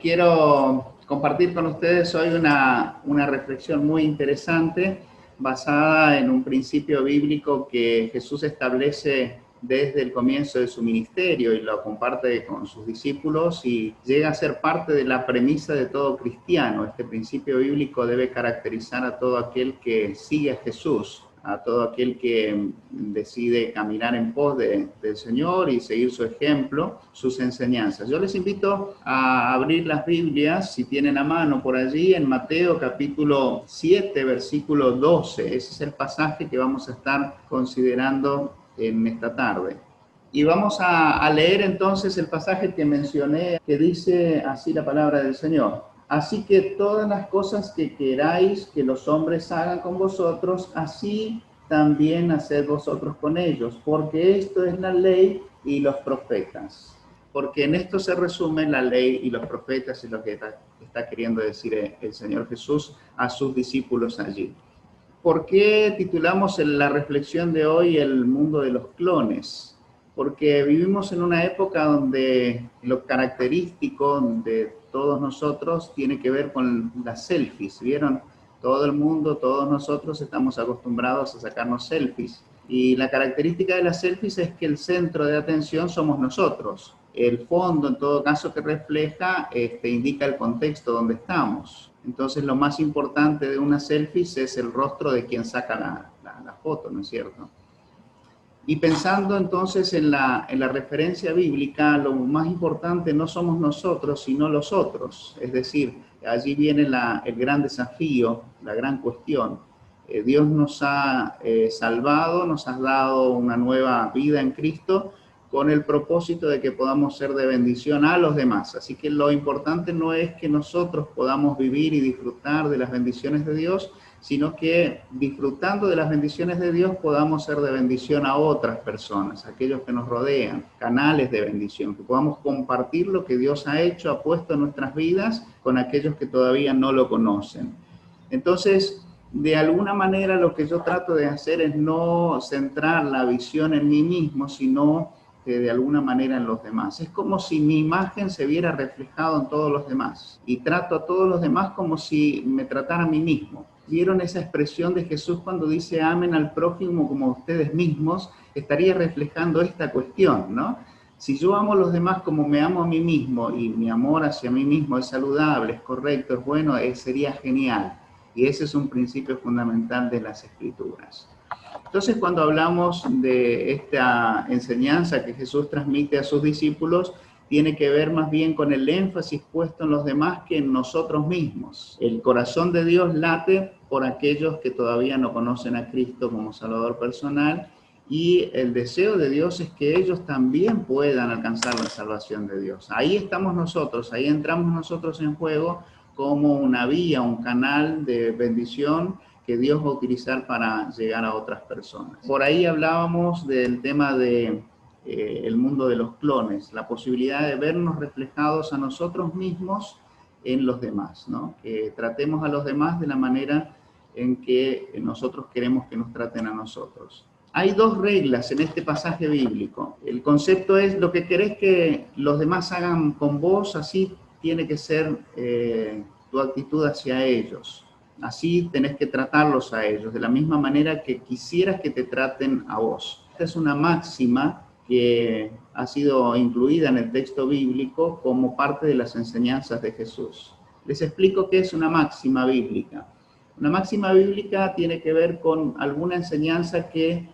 Quiero compartir con ustedes hoy una reflexión muy interesante basada en un principio bíblico que Jesús establece desde el comienzo de su ministerio y lo comparte con sus discípulos y llega a ser parte de la premisa de todo cristiano. Este principio bíblico debe caracterizar a todo aquel que sigue a Jesús, a todo aquel que decide caminar en pos del Señor y seguir su ejemplo, sus enseñanzas. Yo les invito a abrir las Biblias, si tienen a mano por allí, en Mateo capítulo 7, versículo 12. Ese es el pasaje que vamos a estar considerando en esta tarde. Y vamos a leer entonces el pasaje que mencioné, que dice así la palabra del Señor. Así que todas las cosas que queráis que los hombres hagan con vosotros, así también haced vosotros con ellos, porque esto es la ley y los profetas. Porque en esto se resume la ley y los profetas, es lo que está queriendo decir el Señor Jesús a sus discípulos allí. ¿Por qué titulamos la reflexión de hoy El mundo de los clones? Porque vivimos en una época donde lo característico de todos nosotros tiene que ver con las selfies. ¿Vieron? Todo el mundo, todos nosotros estamos acostumbrados a sacarnos selfies. Y la característica de las selfies es que el centro de atención somos nosotros. El fondo, en todo caso, que refleja, indica el contexto donde estamos. Entonces, lo más importante de una selfie es el rostro de quien saca la foto, ¿no es cierto? Y pensando entonces en la referencia bíblica, lo más importante no somos nosotros, sino los otros. Es decir, allí viene el gran desafío, la gran cuestión. Dios nos ha salvado, nos ha dado una nueva vida en Cristo con el propósito de que podamos ser de bendición a los demás. Así que lo importante no es que nosotros podamos vivir y disfrutar de las bendiciones de Dios, sino que disfrutando de las bendiciones de Dios podamos ser de bendición a otras personas, aquellos que nos rodean, canales de bendición, que podamos compartir lo que Dios ha hecho, ha puesto en nuestras vidas con aquellos que todavía no lo conocen. Entonces, de alguna manera lo que yo trato de hacer es no centrar la visión en mí mismo, sino de alguna manera en los demás. Es como si mi imagen se viera reflejado en todos los demás y trato a todos los demás como si me tratara a mí mismo. ¿Vieron esa expresión de Jesús cuando dice amen al prójimo como ustedes mismos? Estaría reflejando esta cuestión, ¿no? Si yo amo a los demás como me amo a mí mismo y mi amor hacia mí mismo es saludable, es correcto, es bueno, sería genial. Y ese es un principio fundamental de las Escrituras. Entonces, cuando hablamos de esta enseñanza que Jesús transmite a sus discípulos, tiene que ver más bien con el énfasis puesto en los demás que en nosotros mismos. El corazón de Dios late por aquellos que todavía no conocen a Cristo como Salvador personal, y el deseo de Dios es que ellos también puedan alcanzar la salvación de Dios. Ahí estamos nosotros, ahí entramos nosotros en juego como una vía, un canal de bendición que Dios va a utilizar para llegar a otras personas. Por ahí hablábamos del tema de el mundo de los clones, la posibilidad de vernos reflejados a nosotros mismos en los demás, ¿no? Que tratemos a los demás de la manera en que nosotros queremos que nos traten a nosotros. Hay dos reglas en este pasaje bíblico. El concepto es lo que querés que los demás hagan con vos, así tiene que ser tu actitud hacia ellos. Así tenés que tratarlos a ellos, de la misma manera que quisieras que te traten a vos. Esta es una máxima que ha sido incluida en el texto bíblico como parte de las enseñanzas de Jesús. Les explico qué es una máxima bíblica. Una máxima bíblica tiene que ver con alguna enseñanza que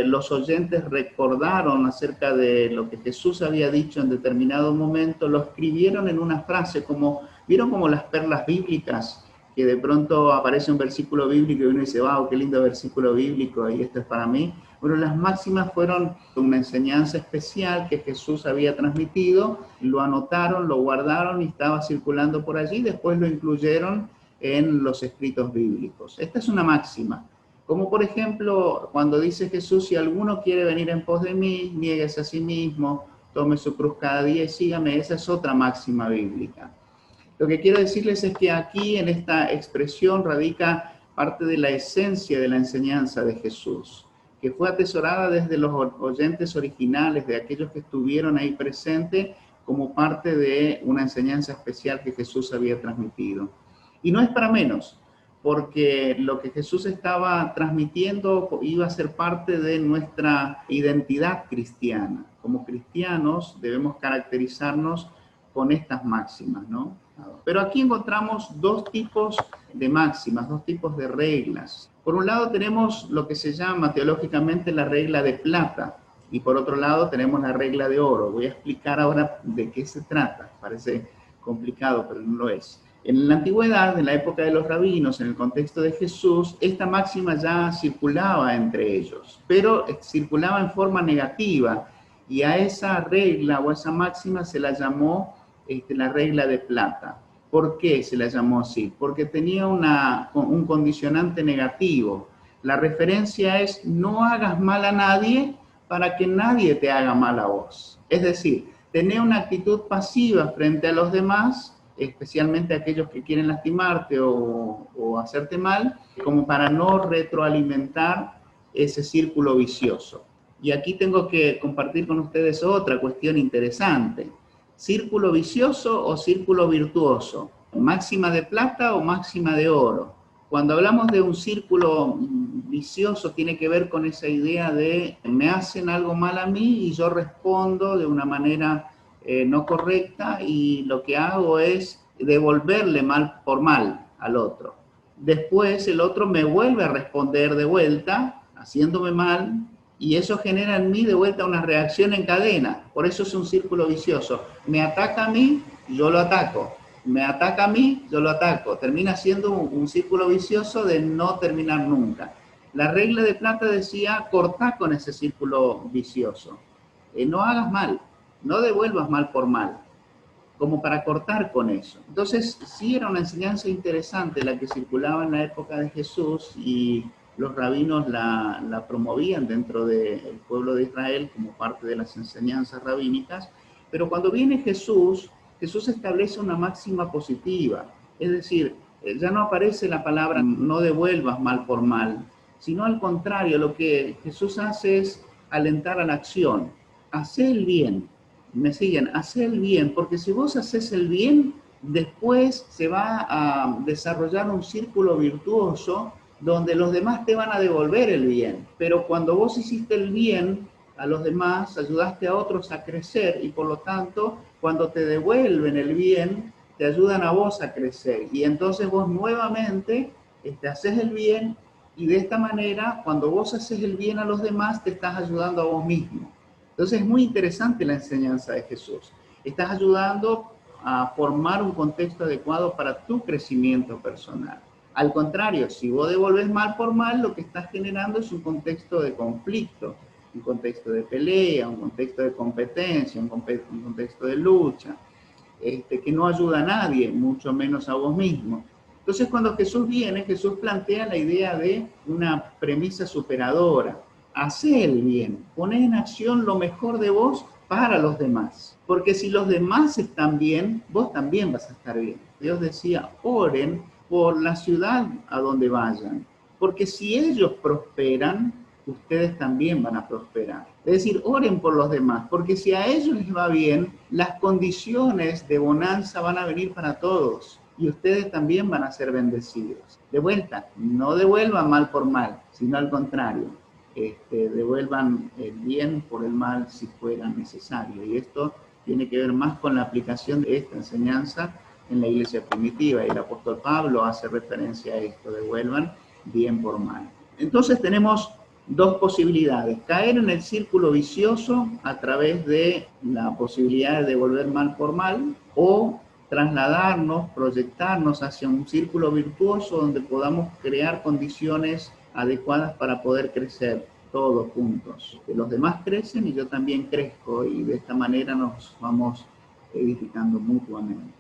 los oyentes recordaron acerca de lo que Jesús había dicho en determinado momento, lo escribieron en una frase, ¿vieron como las perlas bíblicas? Que de pronto aparece un versículo bíblico y uno dice, wow, qué lindo versículo bíblico, y esto es para mí. Bueno, las máximas fueron una enseñanza especial que Jesús había transmitido, lo anotaron, lo guardaron y estaba circulando por allí, después lo incluyeron en los escritos bíblicos. Esta es una máxima. Como por ejemplo, cuando dice Jesús, si alguno quiere venir en pos de mí, niéguese a sí mismo, tome su cruz cada día y sígame. Esa es otra máxima bíblica. Lo que quiero decirles es que aquí en esta expresión radica parte de la esencia de la enseñanza de Jesús, que fue atesorada desde los oyentes originales, de aquellos que estuvieron ahí presentes, como parte de una enseñanza especial que Jesús había transmitido. Y no es para menos, porque lo que Jesús estaba transmitiendo iba a ser parte de nuestra identidad cristiana. Como cristianos debemos caracterizarnos con estas máximas, ¿no? Pero aquí encontramos dos tipos de máximas, dos tipos de reglas. Por un lado tenemos lo que se llama teológicamente la regla de plata, y por otro lado tenemos la regla de oro. Voy a explicar ahora de qué se trata. Parece complicado, pero no lo es. En la antigüedad, en la época de los rabinos, en el contexto de Jesús, esta máxima ya circulaba entre ellos, pero circulaba en forma negativa, y a esa regla o a esa máxima se la llamó la regla de plata. ¿Por qué se la llamó así? Porque tenía un condicionante negativo. La referencia es: no hagas mal a nadie para que nadie te haga mal a vos. Es decir, tener una actitud pasiva frente a los demás, especialmente aquellos que quieren lastimarte o hacerte mal, como para no retroalimentar ese círculo vicioso. Y aquí tengo que compartir con ustedes otra cuestión interesante. ¿Círculo vicioso o círculo virtuoso? ¿Máxima de plata o máxima de oro? Cuando hablamos de un círculo vicioso, tiene que ver con esa idea de me hacen algo mal a mí y yo respondo de una manera no correcta, y lo que hago es devolverle mal por mal al otro. Después el otro me vuelve a responder de vuelta, haciéndome mal, y eso genera en mí de vuelta una reacción en cadena. Por eso es un círculo vicioso. Me ataca a mí, yo lo ataco. Me ataca a mí, yo lo ataco. Termina siendo un círculo vicioso de no terminar nunca. La regla de plata decía: cortá con ese círculo vicioso. No hagas mal, no devuelvas mal por mal, como para cortar con eso. Entonces, sí era una enseñanza interesante la que circulaba en la época de Jesús, y los rabinos la promovían dentro del pueblo de Israel como parte de las enseñanzas rabínicas. Pero cuando viene Jesús establece una máxima positiva. Es decir, ya no aparece la palabra no devuelvas mal por mal, sino al contrario, lo que Jesús hace es alentar a la acción. Hacé el bien. Me siguen, hacé el bien, porque si vos haces el bien, después se va a desarrollar un círculo virtuoso donde los demás te van a devolver el bien. Pero cuando vos hiciste el bien a los demás, ayudaste a otros a crecer, y por lo tanto, cuando te devuelven el bien, te ayudan a vos a crecer. Y entonces vos nuevamente haces el bien, y de esta manera, cuando vos haces el bien a los demás, te estás ayudando a vos mismo. Entonces es muy interesante la enseñanza de Jesús. Estás ayudando a formar un contexto adecuado para tu crecimiento personal. Al contrario, si vos devolves mal por mal, lo que estás generando es un contexto de conflicto, un contexto de pelea, un contexto de competencia, un contexto de lucha, que no ayuda a nadie, mucho menos a vos mismo. Entonces, cuando Jesús viene, Jesús plantea la idea de una premisa superadora. Hacé el bien, poné en acción lo mejor de vos para los demás. Porque si los demás están bien, vos también vas a estar bien. Dios decía: oren por la ciudad a donde vayan, porque si ellos prosperan, ustedes también van a prosperar. Es decir, oren por los demás, porque si a ellos les va bien, las condiciones de bonanza van a venir para todos, y ustedes también van a ser bendecidos. De vuelta, no devuelvan mal por mal, sino al contrario, devuelvan el bien por el mal si fuera necesario. Y esto tiene que ver más con la aplicación de esta enseñanza en la iglesia primitiva, y el apóstol Pablo hace referencia a esto: devuelvan bien por mal. Entonces tenemos dos posibilidades: caer en el círculo vicioso a través de la posibilidad de devolver mal por mal, o trasladarnos, proyectarnos hacia un círculo virtuoso donde podamos crear condiciones adecuadas para poder crecer todos juntos. Que los demás crecen y yo también crezco, y de esta manera nos vamos edificando mutuamente.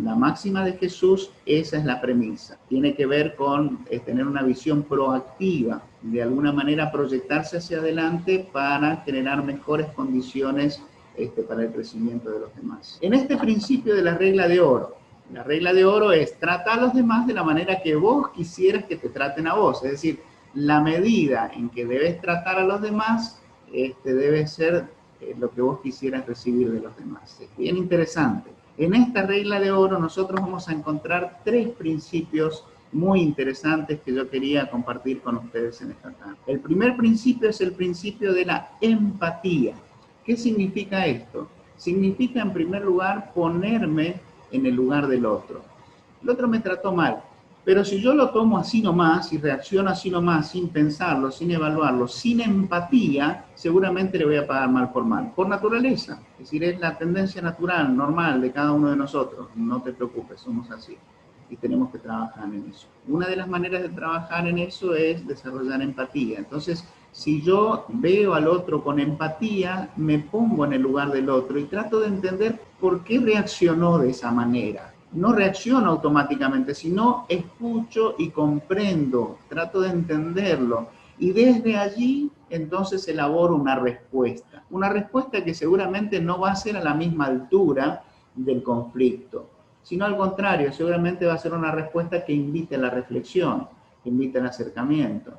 La máxima de Jesús, esa es la premisa. Tiene que ver con tener una visión proactiva, de alguna manera proyectarse hacia adelante para generar mejores condiciones para el crecimiento de los demás. En este principio de la regla de oro es: trata a los demás de la manera que vos quisieras que te traten a vos. Es decir, la medida en que debes tratar a los demás debe ser lo que vos quisieras recibir de los demás. Es bien interesante. En esta regla de oro nosotros vamos a encontrar 3 principios muy interesantes que yo quería compartir con ustedes en esta tarde. El primer principio es el principio de la empatía. ¿Qué significa esto? Significa, en primer lugar, ponerme en el lugar del otro. El otro me trató mal, pero si yo lo tomo así nomás y reacciono así nomás, sin pensarlo, sin evaluarlo, sin empatía, seguramente le voy a pagar mal, por naturaleza. Es decir, es la tendencia natural, normal de cada uno de nosotros. No te preocupes, somos así. Y tenemos que trabajar en eso. Una de las maneras de trabajar en eso es desarrollar empatía. Entonces, si yo veo al otro con empatía, me pongo en el lugar del otro y trato de entender por qué reaccionó de esa manera. No reacciono automáticamente, sino escucho y comprendo, trato de entenderlo. Y desde allí, entonces, elaboro una respuesta. Una respuesta que seguramente no va a ser a la misma altura del conflicto, sino al contrario, seguramente va a ser una respuesta que invite a la reflexión, que invite al acercamiento.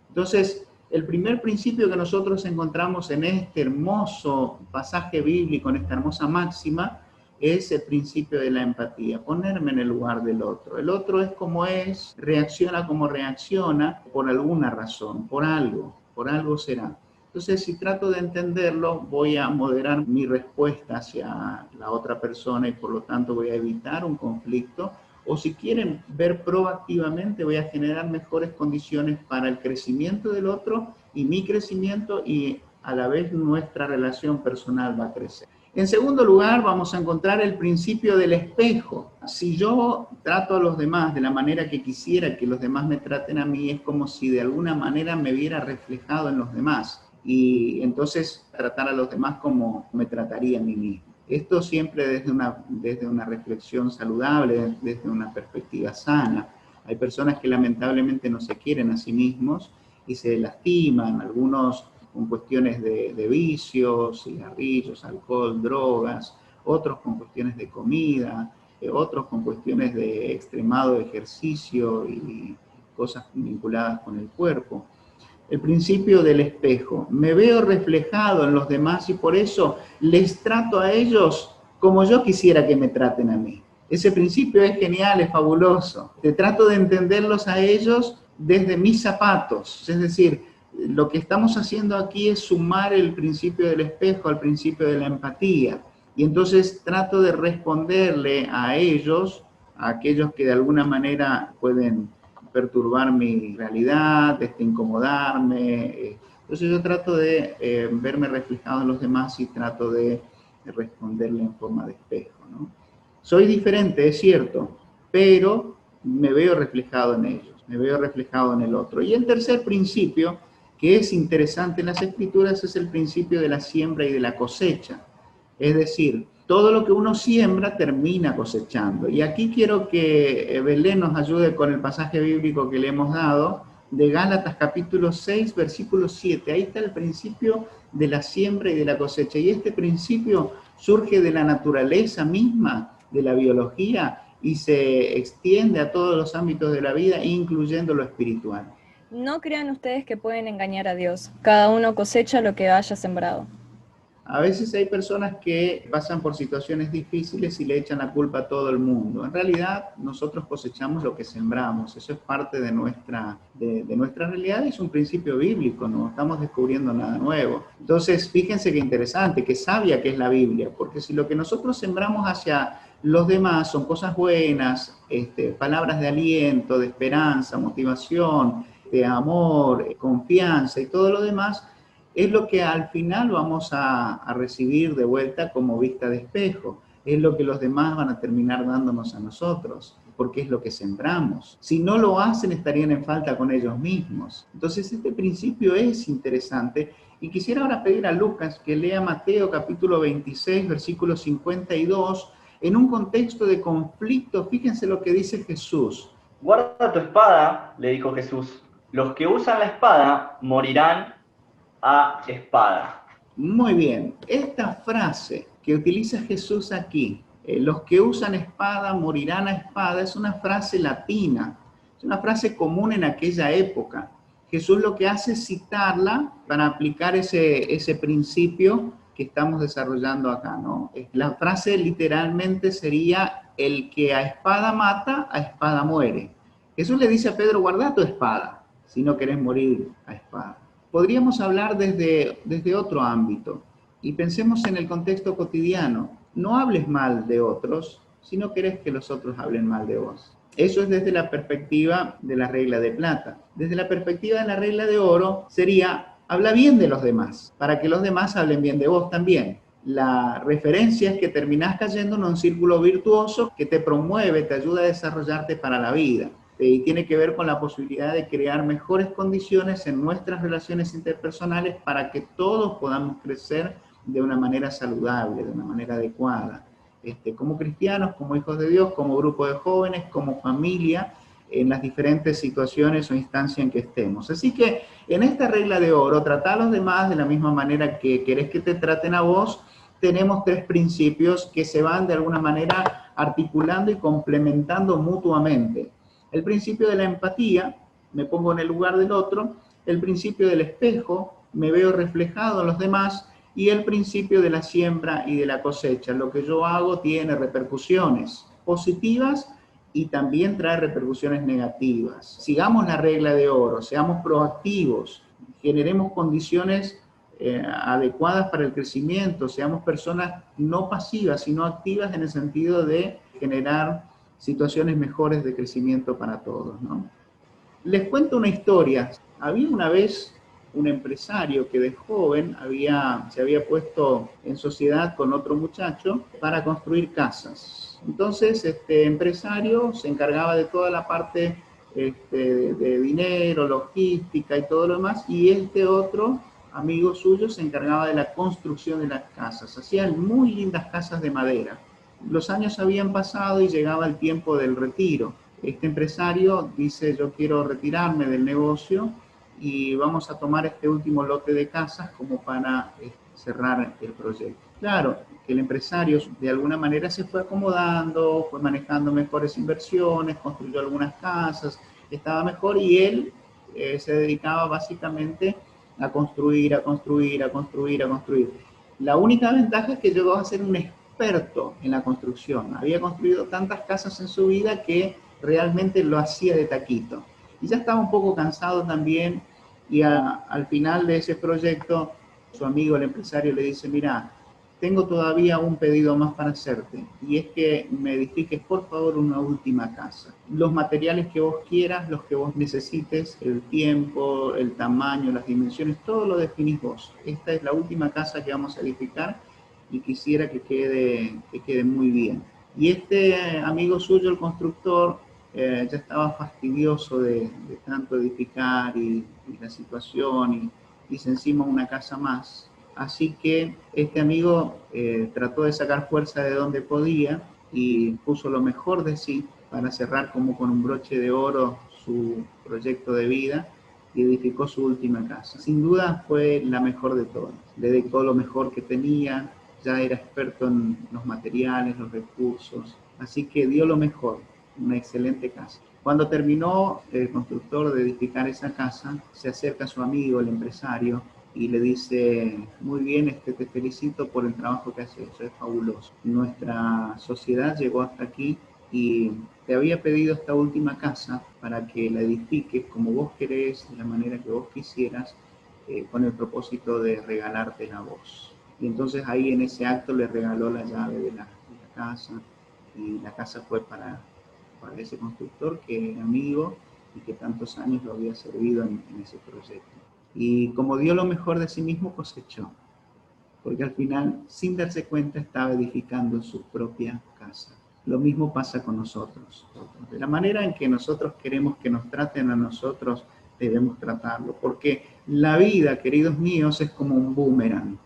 Entonces, el primer principio que nosotros encontramos en este hermoso pasaje bíblico, en esta hermosa máxima, es el principio de la empatía, ponerme en el lugar del otro. El otro es como es, reacciona como reacciona, por alguna razón, por algo será. Entonces, si trato de entenderlo, voy a moderar mi respuesta hacia la otra persona y por lo tanto voy a evitar un conflicto. O si quieren ver proactivamente, voy a generar mejores condiciones para el crecimiento del otro y mi crecimiento, y a la vez nuestra relación personal va a crecer. En segundo lugar, vamos a encontrar el principio del espejo. Si yo trato a los demás de la manera que quisiera que los demás me traten a mí, es como si de alguna manera me viera reflejado en los demás. Y entonces tratar a los demás como me trataría a mí mismo. Esto siempre desde una reflexión saludable, desde una perspectiva sana. Hay personas que lamentablemente no se quieren a sí mismos y se lastiman, algunos con cuestiones de vicios, cigarrillos, alcohol, drogas, otros con cuestiones de comida, otros con cuestiones de extremado ejercicio y cosas vinculadas con el cuerpo. El principio del espejo. Me veo reflejado en los demás y por eso les trato a ellos como yo quisiera que me traten a mí. Ese principio es genial, es fabuloso. Te trato de entenderlos a ellos desde mis zapatos. Es decir, lo que estamos haciendo aquí es sumar el principio del espejo al principio de la empatía. Y entonces trato de responderle a ellos, a aquellos que de alguna manera pueden perturbar mi realidad, incomodarme. Entonces yo trato de verme reflejado en los demás y trato de responderle en forma de espejo, ¿no? Soy diferente, es cierto, pero me veo reflejado en ellos, me veo reflejado en el otro. Y el tercer principio, que es interesante en las Escrituras, es el principio de la siembra y de la cosecha. Es decir, todo lo que uno siembra termina cosechando. Y aquí quiero que Belén nos ayude con el pasaje bíblico que le hemos dado, de Gálatas capítulo 6, versículo 7. Ahí está el principio de la siembra y de la cosecha. Y este principio surge de la naturaleza misma, de la biología, y se extiende a todos los ámbitos de la vida, incluyendo lo espiritual. No crean ustedes que pueden engañar a Dios. Cada uno cosecha lo que haya sembrado. A veces hay personas que pasan por situaciones difíciles y le echan la culpa a todo el mundo. En realidad, nosotros cosechamos lo que sembramos. Eso es parte de nuestra realidad y es un principio bíblico, no estamos descubriendo nada nuevo. Entonces, fíjense qué interesante, qué sabia que es la Biblia, porque si lo que nosotros sembramos hacia los demás son cosas buenas, palabras de aliento, de esperanza, motivación, de amor, confianza y todo lo demás, es lo que al final vamos a recibir de vuelta como vista de espejo. Es lo que los demás van a terminar dándonos a nosotros, porque es lo que sembramos. Si no lo hacen, estarían en falta con ellos mismos. Entonces, este principio es interesante. Y quisiera ahora pedir a Lucas que lea Mateo capítulo 26, versículo 52, en un contexto de conflicto. Fíjense lo que dice Jesús. Guarda tu espada, le dijo Jesús. Los que usan la espada morirán a espada. Muy bien, esta frase que utiliza Jesús aquí, los que usan espada morirán a espada, es una frase latina, es una frase común en aquella época. Jesús lo que hace es citarla para aplicar ese principio que estamos desarrollando acá, ¿no? La frase literalmente sería: el que a espada mata, a espada muere. Jesús le dice a Pedro: guarda tu espada, si no querés morir a espada. Podríamos hablar desde otro ámbito, y pensemos en el contexto cotidiano. No hables mal de otros si no querés que los otros hablen mal de vos. Eso es desde la perspectiva de la regla de plata. Desde la perspectiva de la regla de oro sería: habla bien de los demás, para que los demás hablen bien de vos también. La referencia es que terminás cayendo en un círculo virtuoso que te promueve, te ayuda a desarrollarte para la vida. Y tiene que ver con la posibilidad de crear mejores condiciones en nuestras relaciones interpersonales para que todos podamos crecer de una manera saludable, de una manera adecuada. Como cristianos, como hijos de Dios, como grupo de jóvenes, como familia, en las diferentes situaciones o instancias en que estemos. Así que en esta regla de oro, trata a los demás de la misma manera que querés que te traten a vos. Tenemos 3 principios que se van de alguna manera articulando y complementando mutuamente. El principio de la empatía, me pongo en el lugar del otro. El principio del espejo, me veo reflejado en los demás. Y el principio de la siembra y de la cosecha. Lo que yo hago tiene repercusiones positivas y también trae repercusiones negativas. Sigamos la regla de oro, seamos proactivos, generemos condiciones adecuadas para el crecimiento, seamos personas no pasivas, sino activas en el sentido de generar situaciones mejores de crecimiento para todos, ¿no? Les cuento una historia. Había una vez un empresario que de joven se había puesto en sociedad con otro muchacho para construir casas. Entonces, este empresario se encargaba de toda la parte de dinero, logística y todo lo demás, y este otro amigo suyo se encargaba de la construcción de las casas. Hacían muy lindas casas de madera. Los años habían pasado y llegaba el tiempo del retiro. Este empresario dice: yo quiero retirarme del negocio y vamos a tomar este último lote de casas como para cerrar el proyecto. Claro, que el empresario de alguna manera se fue acomodando, fue manejando mejores inversiones, construyó algunas casas, estaba mejor, y él se dedicaba básicamente a construir, a construir, a construir, a construir. La única ventaja es que llegó a ser un experto en la construcción. Había construido tantas casas en su vida que realmente lo hacía de taquito. Y ya estaba un poco cansado también, y al final de ese proyecto, su amigo, el empresario, le dice: mira, tengo todavía un pedido más para hacerte, y es que me edifiques por favor una última casa. Los materiales que vos quieras, los que vos necesites, el tiempo, el tamaño, las dimensiones, todo lo definís vos. Esta es la última casa que vamos a edificar y quisiera que quede muy bien. Y este amigo suyo, el constructor, ya estaba fastidioso de tanto edificar y la situación, y dice: encima una casa más. Así que este amigo trató de sacar fuerza de donde podía y puso lo mejor de sí para cerrar como con un broche de oro su proyecto de vida, y edificó su última casa. Sin duda fue la mejor de todas. Le dedicó lo mejor que tenía, ya era experto en los materiales, los recursos, así que dio lo mejor. Una excelente casa. Cuando terminó el constructor de edificar esa casa, se acerca a su amigo, el empresario, y le dice: muy bien, te felicito por el trabajo que has hecho, es fabuloso. Nuestra sociedad llegó hasta aquí y te había pedido esta última casa para que la edifiques como vos querés, de la manera que vos quisieras, con el propósito de regalártela a vos. Y entonces ahí en ese acto le regaló la llave de la casa, y la casa fue para ese constructor que era amigo y que tantos años lo había servido en ese proyecto. Y como dio lo mejor de sí mismo, cosechó, porque al final, sin darse cuenta, estaba edificando su propia casa. Lo mismo pasa con nosotros. De la manera en que nosotros queremos que nos traten a nosotros, debemos tratarlo, porque la vida, queridos míos, es como un boomerang.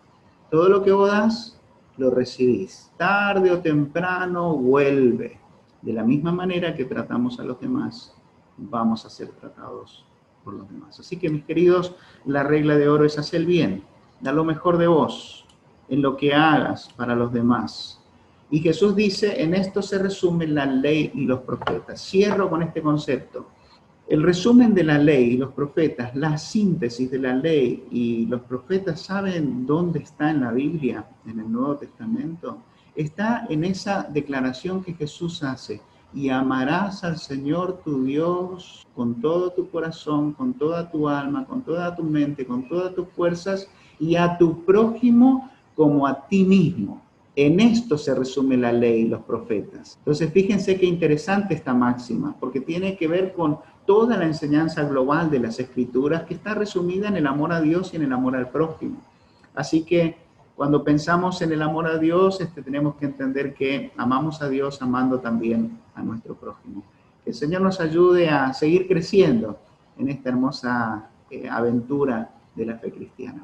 Todo lo que vos das, lo recibís. Tarde o temprano vuelve. De la misma manera que tratamos a los demás, vamos a ser tratados por los demás. Así que, mis queridos, la regla de oro es: hacer el bien, da lo mejor de vos en lo que hagas para los demás. Y Jesús dice: en esto se resume la ley y los profetas. Cierro con este concepto. El resumen de la ley y los profetas, la síntesis de la ley y los profetas, ¿saben dónde está en la Biblia, en el Nuevo Testamento? Está en esa declaración que Jesús hace: y amarás al Señor tu Dios con todo tu corazón, con toda tu alma, con toda tu mente, con todas tus fuerzas, y a tu prójimo como a ti mismo. En esto se resume la ley y los profetas. Entonces, fíjense qué interesante esta máxima, porque tiene que ver con toda la enseñanza global de las Escrituras, que está resumida en el amor a Dios y en el amor al prójimo. Así que cuando pensamos en el amor a Dios, tenemos que entender que amamos a Dios amando también a nuestro prójimo. Que el Señor nos ayude a seguir creciendo en esta hermosa aventura de la fe cristiana.